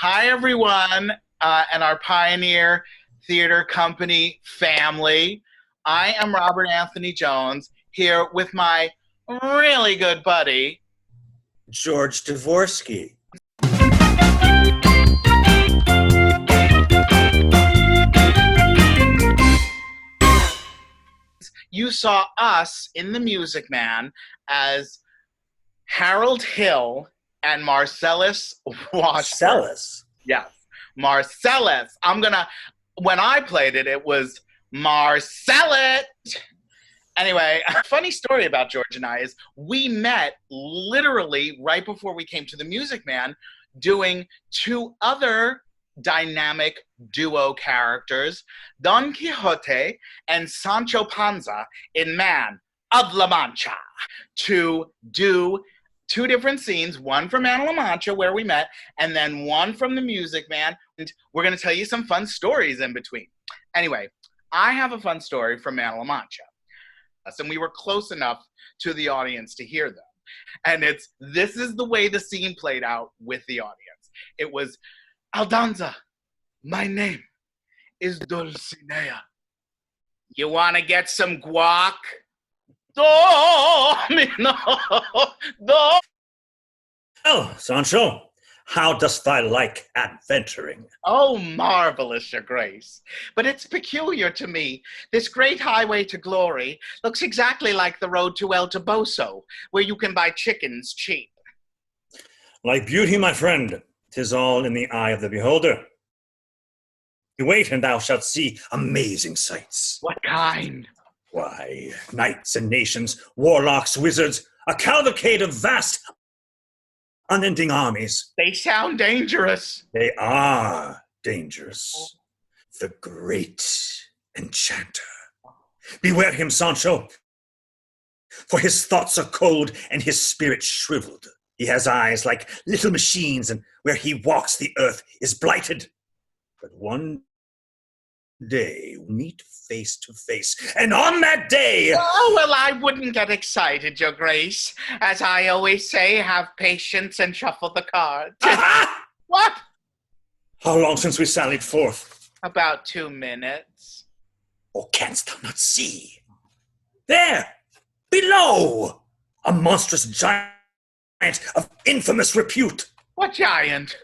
Hi, everyone, and our Pioneer Theater Company family. I am Robert Anthony Jones here with my really good buddy, George Dvorsky. You saw us in The Music Man as Harold Hill and Marcellus Washburn. Marcellus. Yes, Marcellus. When I played it, it was Marcellus. Anyway, a funny story about George and I is we met literally right before we came to The Music Man doing two other dynamic duo characters, Don Quixote and Sancho Panza in Man of La Mancha, to do two different scenes, one from Man of La Mancha where we met, and then one from The Music Man. And we're going to tell you some fun stories in between. Anyway, I have a fun story from Man of La Mancha. And we were close enough to the audience to hear them. And this is the way the scene played out with the audience. It was, Aldonza, my name is Dulcinea. You want to get some guac? Domino, Oh, Sancho, how dost thou like adventuring? Oh, marvelous, your grace. But it's peculiar to me. This great highway to glory looks exactly like the road to El Toboso, where you can buy chickens cheap. Like beauty, my friend, 'tis all in the eye of the beholder. You wait, and thou shalt see amazing sights. What kind? Why, knights and nations, warlocks, wizards, a cavalcade of vast, unending armies. They sound dangerous. They are dangerous. The great enchanter. Beware him, Sancho, for his thoughts are cold and his spirit shriveled. He has eyes like little machines, and where he walks the earth is blighted. But one day we'll meet face to face, and on that day... Oh, well, I wouldn't get excited, your grace. As I always say, have patience and shuffle the cards. What? How long since we sallied forth? About 2 minutes. Or canst thou not see? There, below, a monstrous giant of infamous repute. What giant?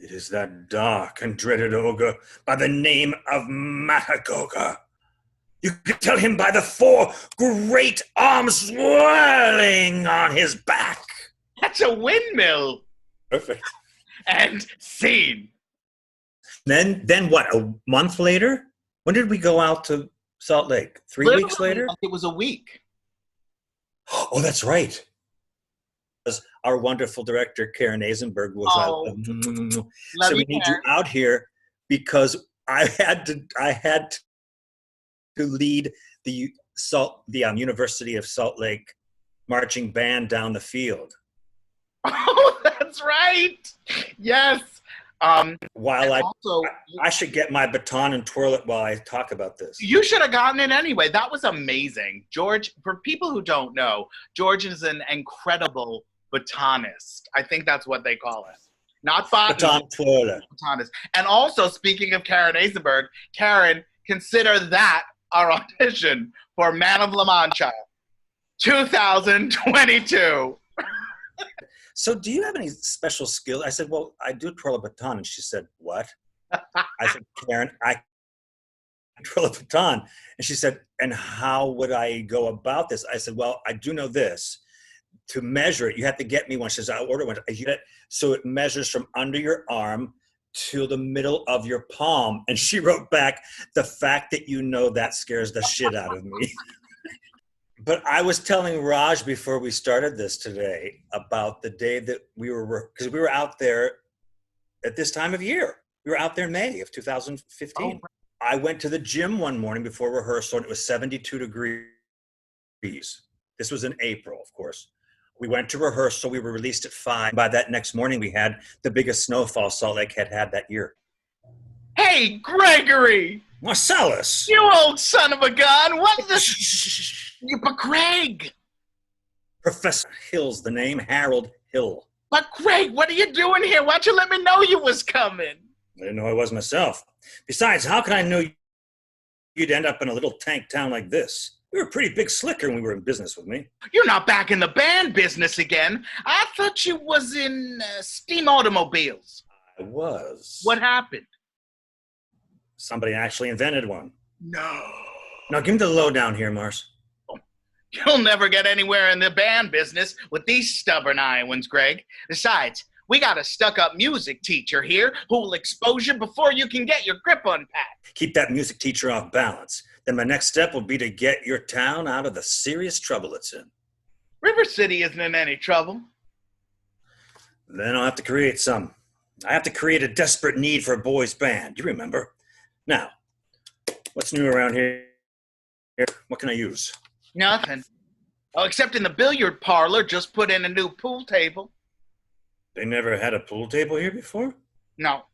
It is that dark and dreaded ogre by the name of Matagoga. You can tell him by the 4 great arms swirling on his back. That's a windmill. Perfect. And scene. Then what, a month later? When did we go out to Salt Lake? 3 weeks later? It was a week. Oh, that's right. Our wonderful director, Karen Eisenberg, was so we need you out here because I had to lead the University of Salt Lake marching band down the field. Oh, that's right. Yes. While I should get my baton and twirl it while I talk about this. You should have gotten it anyway. That was amazing. George, for people who don't know, George is an incredible batonist. I think that's what they call it. Not baton twirler. Batonist. And also, speaking of Karen Eisenberg, Karen, consider that our audition for Man of La Mancha 2022. So do you have any special skill? I said, well, I do twirl a baton. And she said, what? I said, Karen, I twirl a baton. And she said, and how would I go about this? I said, well, I do know this. To measure it, you have to get me one. She says, I'll order one. So it measures from under your arm to the middle of your palm. And she wrote back, the fact that you know that scares the shit out of me. But I was telling Raj before we started this today about the day that because we were out there at this time of year. We were out there in May of 2015. Oh. I went to the gym one morning before rehearsal, and it was 72 degrees. This was in April, of course. We went to rehearsal. We were released at 5. By that next morning, we had the biggest snowfall Salt Lake had that year. Hey, Gregory! Marcellus! You old son of a gun! What the... But Greg! Professor Hill's the name, Harold Hill. But Greg, what are you doing here? Why'd you let me know you was coming? I didn't know I was myself. Besides, how could I know you'd end up in a little tank town like this? You were a pretty big slicker when we were in business with me. You're not back in the band business again. I thought you was in steam automobiles. I was. What happened? Somebody actually invented one. No. Now give me the lowdown here, Mars. You'll never get anywhere in the band business with these stubborn Iowans, Greg. Besides, we got a stuck-up music teacher here who will expose you before you can get your grip unpacked. Keep that music teacher off balance. Then my next step will be to get your town out of the serious trouble it's in. River City isn't in any trouble. Then I'll have to create some. I have to create a desperate need for a boys' band. You remember. Now, what's new around here? What can I use? Nothing. Oh, except in the billiard parlor, just put in a new pool table. They never had a pool table here before? No,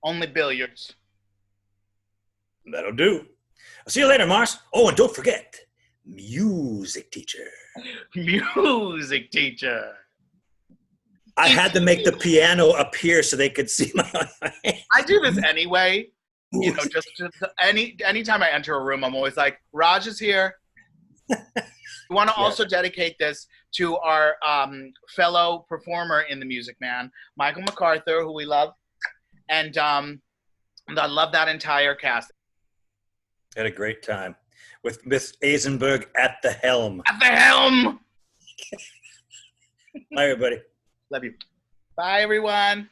only billiards. That'll do. I'll see you later, Mars. Oh, and don't forget, music teacher. Music teacher. I had to make the piano appear so they could see my hands. I do this anyway. You know, just anytime I enter a room, I'm always like, Raj is here. We want to also dedicate this to our fellow performer in The Music Man, Michael MacArthur, who we love. And I love that entire cast. Had a great time with Miss Eisenberg at the helm. At the helm! Bye, everybody. Love you. Bye, everyone.